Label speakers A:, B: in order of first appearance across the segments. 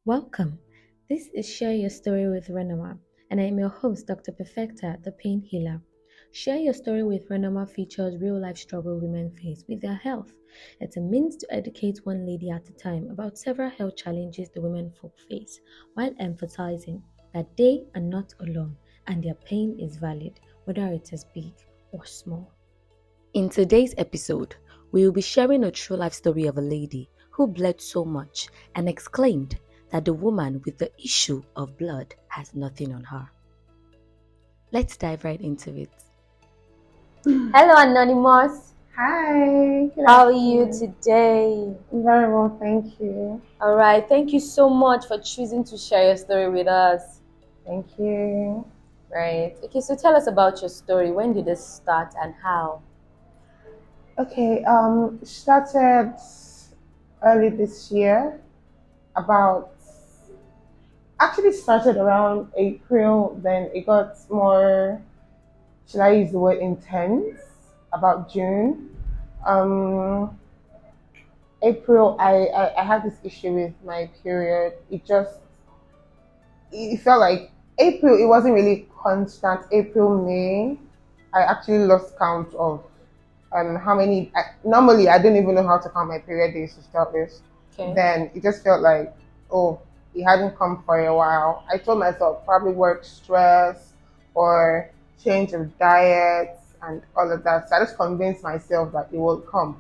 A: Welcome. This is Share Your Story with Renoma, and I'm your host, Dr. Perfecta, the pain healer. Share Your Story with Renoma features real life struggle women face with their health. It's a means to educate one lady at a time about several health challenges the women folk face, while emphasizing that they are not alone and their pain is valid, whether it is big or small. In today's episode, we will be sharing a true life story of a lady who bled so much and exclaimed that the woman with the issue of blood has nothing on her. Let's dive right into it. Hello, Anonymous.
B: Hi.
A: How are you today?
B: Very well, thank you.
A: All right. Thank you so much for choosing to share your story with us.
B: Thank you.
A: Right. Okay, so tell us about your story. When did this start and how?
B: Okay, started early this year, about actually started around April, then it got more, should I use the word intense, about June. Um, April, I had this issue with my period. It felt like April, it wasn't really constant. April, May, I actually lost count of how many. Normally, I don't even know how to count my period days to start with.
A: Okay.
B: Then it just felt like, oh, it hadn't come for a while. I told myself probably work stress or change of diet and all of that. So I just convinced myself that it will come.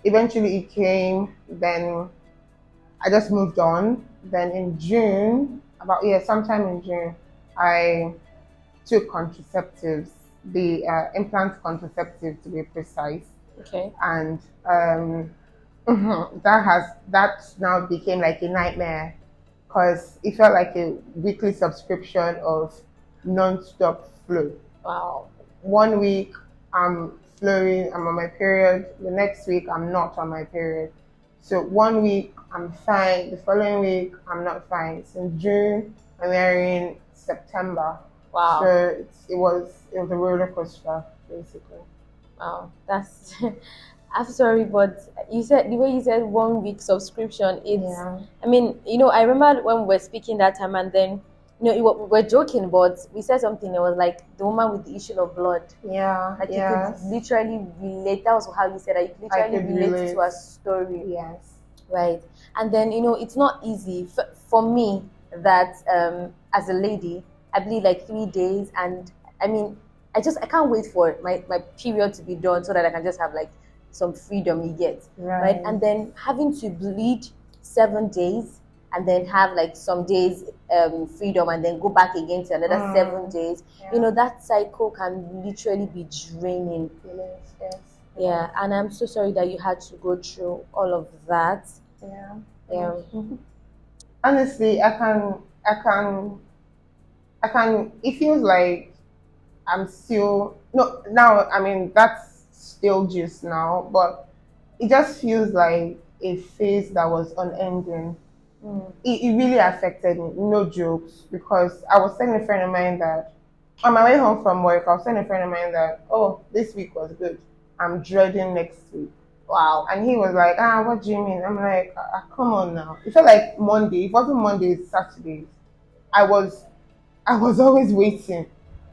B: Eventually, it came. Then I just moved on. Then in June, sometime in June, I took contraceptives, the implant contraceptive to be precise,
A: Okay.
B: and that now became like a nightmare because it felt like a weekly subscription of non-stop flow.
A: Wow.
B: One week I'm flowing, I'm on my period. The next week I'm not on my period. So one week I'm fine. The following week I'm not fine. So in June and we're in September.
A: Wow.
B: So it was a roller coaster basically.
A: Wow. That's I'm sorry, but you said the way you said 1 week subscription.
B: Yeah.
A: I mean, I remember when we were speaking that time, and then we were joking, but we said something. It was like the woman with the issue of blood.
B: Yeah.
A: Like you
B: Yes.
A: could literally relate. That was how you said that. You could
B: I
A: literally
B: could
A: relate
B: relate.
A: to a story.
B: Yes.
A: Right. And then, it's not easy for me that as a lady, I bleed like 3 days. And I mean, I can't wait for my period to be done so that I can just have like some freedom you get. Right. And then having to bleed 7 days and then have like some days freedom and then go back again to another 7 days.
B: Yeah.
A: That cycle can literally be draining.
B: Yes. Yes.
A: Yeah, and I'm so sorry that you had to go through all of that.
B: Yeah.
A: Yeah.
B: Honestly, I can. It feels like I'm still no now. I mean, that's still just now, but it just feels like a phase that was unending. It really affected me. No jokes, because I was telling a friend of mine that on my way home from work, I was telling a friend of mine that, oh, this week was good. I'm dreading next week.
A: Wow.
B: And he was like, what do you mean? I'm like, come on now. It felt like Monday. It wasn't Monday, it's Saturday. I was I was always waiting.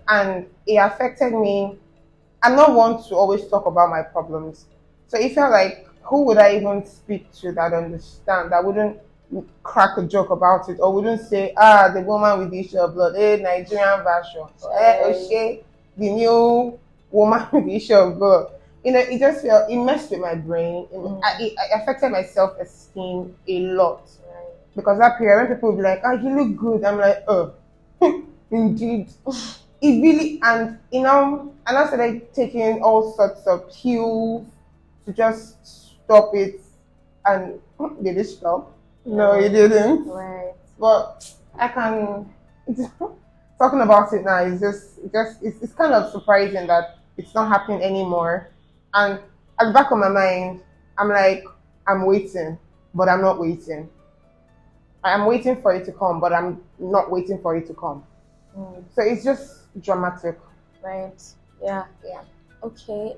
B: And it affected me. I'm not one to always talk about my problems. So it felt like, who would I even speak to that understand, that wouldn't crack a joke about it, or wouldn't say, the woman with the issue of blood, Nigerian version, or Oshe, the new woman with the issue of blood. It just felt, it messed with my brain. It affected my self-esteem a lot. Because that period, when people would be like, you look good, I'm like, oh, indeed. It really, and I started taking all sorts of pills to just stop it. And did it stop? No, it didn't.
A: Right.
B: But I can, talking about it now is it's kind of surprising that it's not happening anymore. And at the back of my mind, I'm like, I'm waiting, but I'm not waiting. I'm waiting for it to come, but I'm not waiting for it to come. So it's just dramatic.
A: Right. Yeah.
B: Yeah.
A: Okay.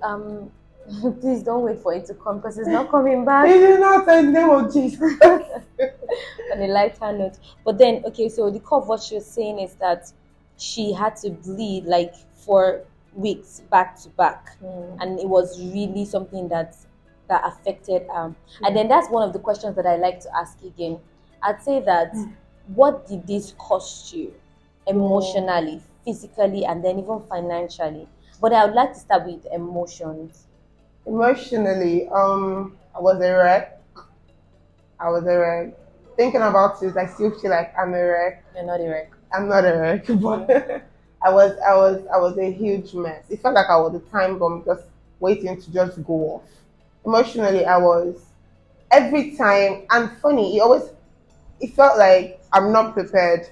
A: Please don't wait for it to come because it's not coming
B: It
A: back.
B: is not in the name of Jesus.
A: On a lighter note. But then, okay, so the core of what she was saying is that she had to bleed like for weeks back to back, and it was really something that affected. And then that's one of the questions that I like to ask again. I'd say that what did this cost you emotionally, physically, and then even financially? But I would like to start with emotions.
B: Emotionally, I was a wreck. I was a wreck. Thinking about it, I still feel like I'm a wreck.
A: You're not a wreck.
B: I'm not a wreck, but I was a huge mess. It felt like I was a time bomb just waiting to just go off. Emotionally, I was every time, and funny, it felt like I'm not prepared.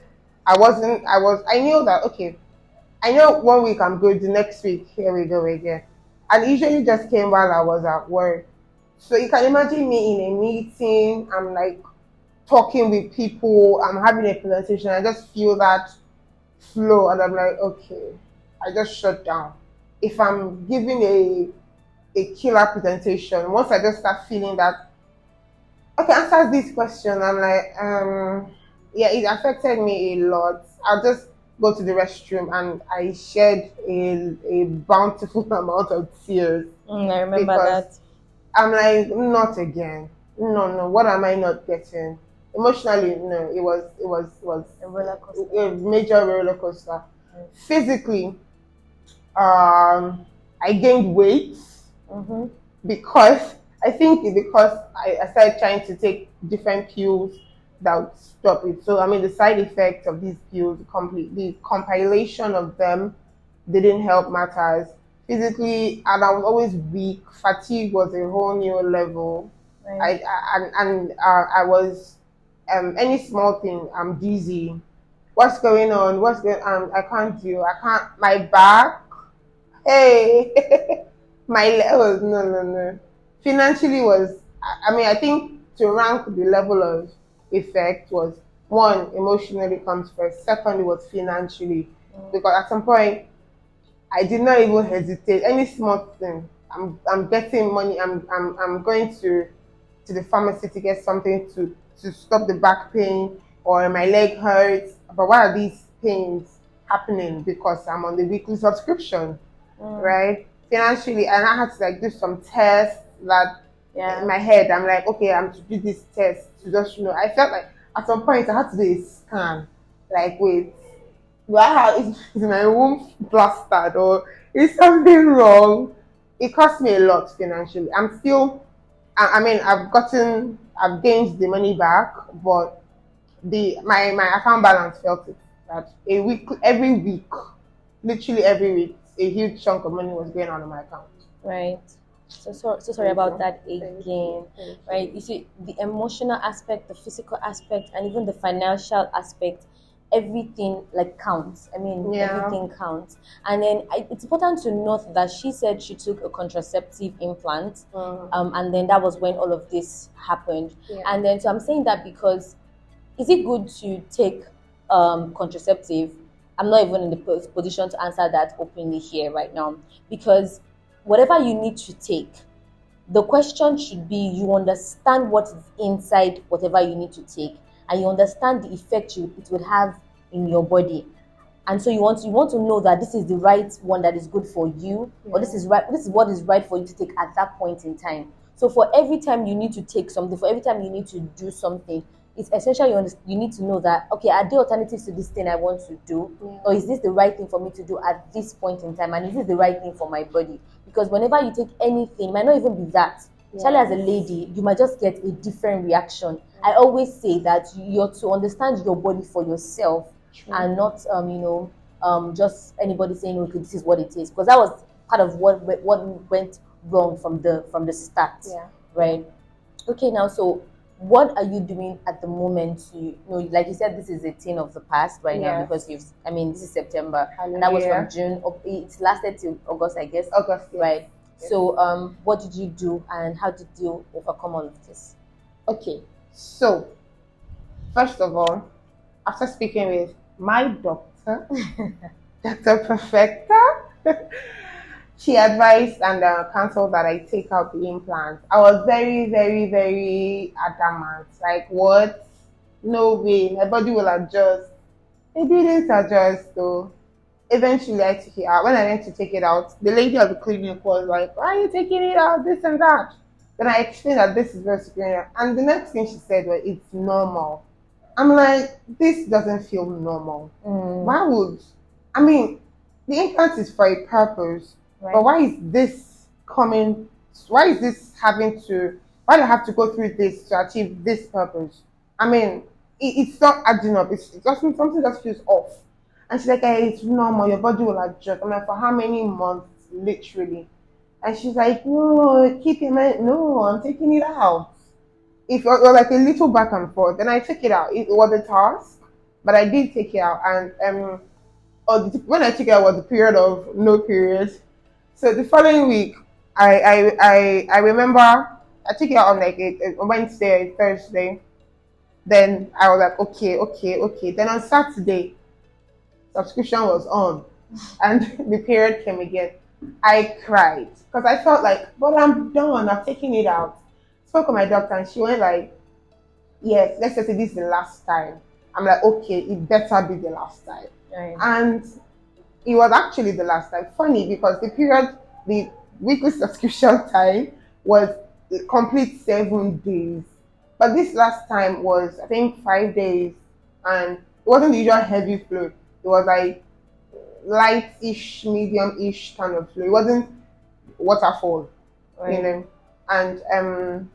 B: I knew that, okay, I know 1 week I'm good, the next week, here we go again. And it usually just came while I was at work. So you can imagine me in a meeting, I'm like talking with people, I'm having a presentation, I just feel that flow and I'm like, okay, I just shut down. If I'm giving a killer presentation, once I just start feeling that, okay, answer this question, I'm like, yeah, it affected me a lot. I'll just go to the restroom and I shed a bountiful amount of tears
A: I remember
B: because
A: that.
B: I'm like, not again. No, no, what am I not getting? Emotionally, no, it was
A: A roller coaster.
B: a major roller coaster.
A: Mm.
B: Physically, I gained weight
A: Mm-hmm.
B: because I think it's because I started trying to take different pills that would stop it. So I mean, the side effects of these pills, the compilation of them didn't help matters. Physically, and I was always weak. Fatigue was a whole new level.
A: Right.
B: I was any small thing, I'm dizzy. What's going on? What's going on? I can't do. I can't. My back. Hey, oh no, no, no. Financially was, I mean, I think to rank the level of effect was one, emotionally comes first. Secondly was financially, because at some point I did not even hesitate. Any small thing, I'm getting money. I'm going to the pharmacy to get something to stop the back pain, or my leg hurts. But why are these pains happening? Because I'm on the weekly subscription,
A: Mm.
B: right? Financially, and I had to like do some tests that in
A: Yeah.
B: my head I'm like, okay, I'm to do this test to just I felt like at some point I had to do a scan. Like, wait, do I have is my womb blasted or is something wrong? It cost me a lot financially. I'm still, I mean, I've gained the money back, but my account balance felt it. That every week, literally every week, a huge chunk of money was going on in my account.
A: Right. So sorry
B: Thank
A: about
B: you.
A: that
B: Thank
A: again.
B: you. Thank
A: Right.
B: you.
A: You see, the emotional aspect, the physical aspect, and even the financial aspect, everything like counts. I mean,
B: Yeah.
A: everything counts. And then it's important to note that she said she took a contraceptive implant, and then that was when all of this happened.
B: Yeah.
A: And then so I'm saying that because is it good to take contraceptive? I'm not even in the position to answer that openly here right now because whatever you need to take, the question should be you understand what is inside whatever you need to take and you understand the effect it would have in your body, and so you want to know that this is the right one that is good for you, or this is what is right for you to take at that point in time. So for every time you need to take something, for every time you need to do something, it's essential you need to know that, okay, are there alternatives to this thing I want to do, or is this the right thing for me to do at this point in time, and is this the right thing for my body? Because whenever you take anything, it might not even be that. Especially as a lady, you might just get a different reaction. I always say that you're to understand your body for yourself and not just anybody saying, okay, this is what it is, because that was part of what went wrong from the start.
B: Yeah.
A: Right. Okay, now, so what are you doing at the moment to, like you said, this is a thing of the past right now,
B: Yes.
A: because this is September, and that was from
B: Hallelujah.
A: June. It lasted till August, I guess.
B: August. Yes.
A: Right.
B: Yes.
A: So what did you do and how did you overcome all of this?
B: Okay. So first of all, after speaking with my doctor, Dr. Perfecta, She advised and counseled that I take out the implant. I was very, very, very adamant. Like, what? No way. My body will adjust. It didn't adjust though. Eventually, I took it out. When I went to take it out, the lady of the clinic was like, "Why are you taking it out? This and that." Then I explained that this is very superior. And the next thing she said was, "It's normal." I'm like, this doesn't feel normal. Why would, I mean, the implant is for a purpose,
A: Right.
B: but why is this coming, why is this having to, why do I have to go through this to achieve this purpose? I mean, it's not adding up. It's just something just feels off. And she's like, hey, it's normal. Your body will adjust. I'm like, for how many months, literally? And she's like, no, keep it, man. No, I'm taking it out. If you're like a little back and forth, then I took it out. It was a task, but I did take it out. And when I took it out was the period of no period. So the following week, I remember I took it out on like a Wednesday, a Thursday. Then I was like, okay, okay, okay. Then on Saturday, subscription was on, and the period came again. I cried because I felt like, but I'm done. I've taken it out. Spoke with my doctor, and she went like, yes, let's just say this is the last time. I'm like, okay, it better be the last time.
A: Right.
B: And it was actually the last time. Funny because the period, the weekly subscription time was a complete 7 days. But this last time was, I think, 5 days. And it wasn't the usual heavy flow. It was like light-ish, medium-ish kind of flow. It wasn't waterfall,
A: Right.
B: you know. And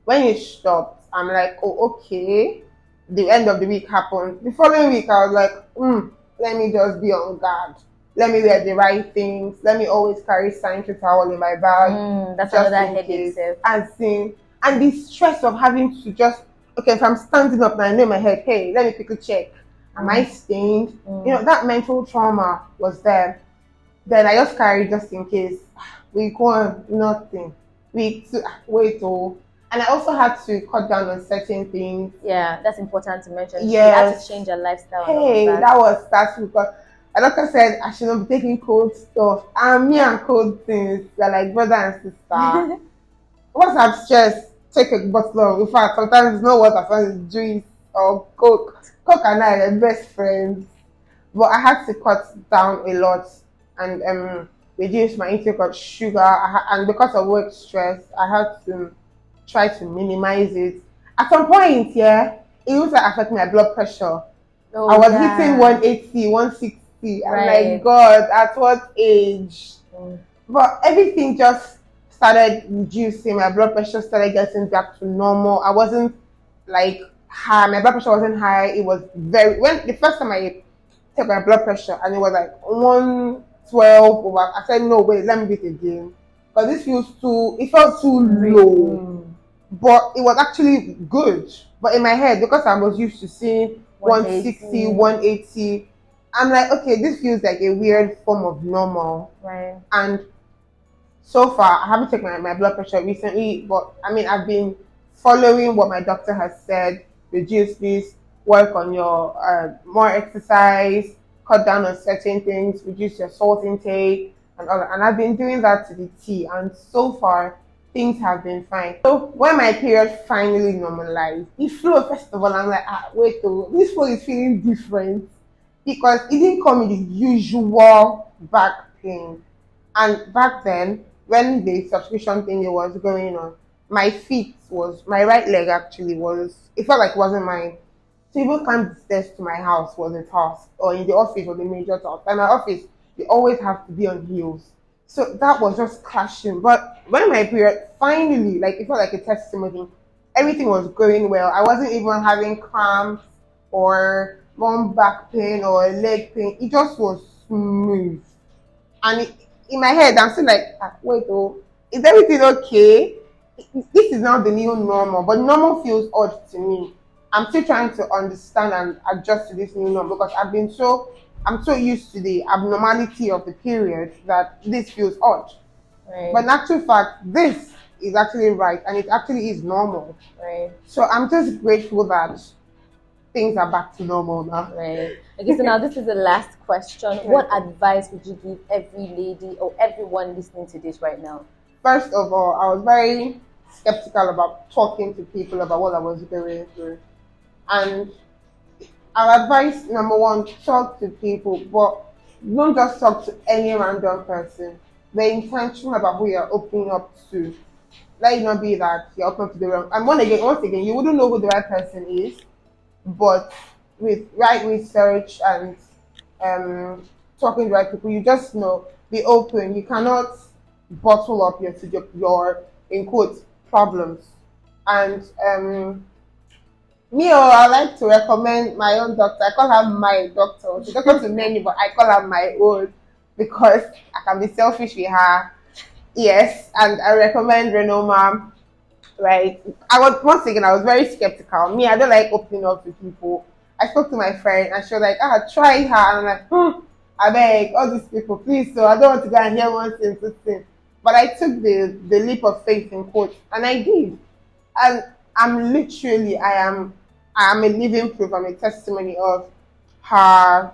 B: when it stopped, I'm like, oh, okay. The end of the week happened. The following week, I was like, let me just be on guard. Let me wear the right things. Let me always carry sanitary towel in my bag.
A: That's
B: just
A: another
B: in
A: headache.
B: case. And the stress of having to just, okay, if I'm standing up and I know in my head, hey, let me quickly check. Am I stained? You know, that mental trauma was there. Then I just carried just in case. Week one, nothing. Week two, wait, oh. And I also had to cut down on certain things.
A: Yeah, that's important to mention.
B: Yes.
A: You had to change your lifestyle.
B: Hey,
A: and all of
B: that was that's because my doctor said I should not be taking cold stuff. And me and cold things, they're like brother and sister. Once I'm stressed, take a bottle of, in fact, sometimes it's not water, sometimes it's juice or Coke. Coke and I are best friends. But I had to cut down a lot and reduce my intake of sugar. And because of work stress, I had to try to minimize it. At some point, yeah, it used to affect my blood pressure.
A: Oh,
B: I was
A: yeah.
B: hitting 180, 160. I'm
A: Right.
B: like, God, at what age?
A: Mm.
B: But everything just started reducing. My blood pressure started getting back to normal. I wasn't like high. My blood pressure wasn't high. It was very, when the first time I took my blood pressure and it was like 112 over, I said, no, wait, let me do it again. But this feels too, it felt too low. But it was actually good. But in my head, because I was used to seeing 160, 180, I'm like, okay, this feels like a weird form of normal.
A: Right.
B: And so far, I haven't taken my blood pressure recently, but I mean, I've been following what my doctor has said. Reduce this, work on your more exercise, cut down on certain things, reduce your salt intake, and all that. And I've been doing that to the T, and so far, things have been fine. So when my period finally normalized, it flowed. First of all, I'm like, wait, oh, this flow is feeling different because it didn't come in the usual back pain. And back then, when the subscription thing was going on, my my right leg actually was, it felt like it wasn't mine. To even climb the stairs to my house was a task, or in the office was a major task. In my office, you always have to be on heels. So that was just clashing. But when my period finally, like it felt like a testimony, everything was going well. I wasn't even having cramps or one back pain or leg pain. It just was smooth. And in my head, I'm still like, wait, oh, is everything okay? This is now the new normal, but normal feels odd to me. I'm still trying to understand and adjust to this new normal because I'm so used to the abnormality of the period that this feels odd.
A: Right.
B: But in actual fact, this is actually right and it actually is normal.
A: Right.
B: So I'm just grateful that things are back to normal now.
C: Right. Okay, so now this is the last question. What advice would you give every lady or everyone listening to this right now?
B: First of all, I was very skeptical about talking to people about what I was going through. And our advice number one, talk to people, but don't just talk to any random person. Be intentional about who you're opening up to. Let it not be that you're open to the wrong. And once again, you wouldn't know who the right person is, but with right research and um, talking to the right people, you just know. Be open. You cannot bottle up your in quotes problems. And I like to recommend my own doctor. I call her my doctor. She doctor to many, but I call her my own because I can be selfish with her. Yes, and I recommend Renoma. Right. I was very skeptical. Me, I don't like opening up to people. I spoke to my friend and she was like, try her. And I'm like, I beg all these people, please. So I don't want to go and hear one thing, two things. But I took the leap of faith in quotes, and I did. And I am a living proof. I'm a testimony of her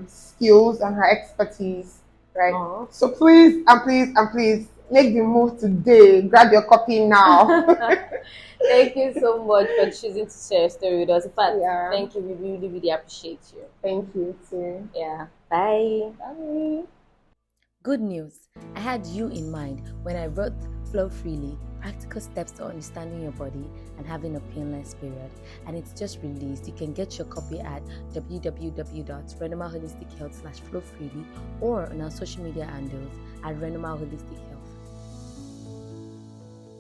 B: skills and her expertise. Right.
C: Aw.
B: So please and please and please make the move today. Grab your copy now.
C: Thank you so much for choosing to share your story with us. In fact,
B: Yeah.
C: thank you. We really, really appreciate you.
B: Thank you too.
C: Yeah. Bye.
B: Bye.
A: Good news! I had you in mind when I wrote Flow Freely, Practical Steps to Understanding Your Body and Having a Painless Period. And it's just released. You can get your copy at www.renomaholistichealth.com/flowfreely or on our social media handles at Renoma Holistic Health.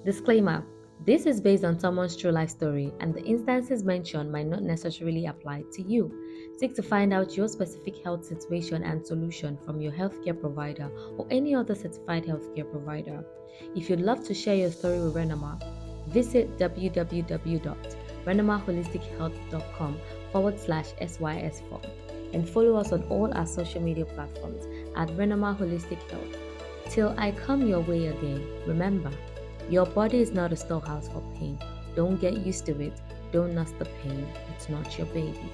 A: Disclaimer: this is based on someone's true life story, and the instances mentioned might not necessarily apply to you. Seek to find out your specific health situation and solution from your healthcare provider or any other certified healthcare provider. If you'd love to share your story with Renoma, visit www.renomaholistichealth.com/SYS form and follow us on all our social media platforms at Renoma Holistic Health. Till I come your way again, remember, your body is not a storehouse for pain. Don't get used to it. Don't nurse the pain. It's not your baby.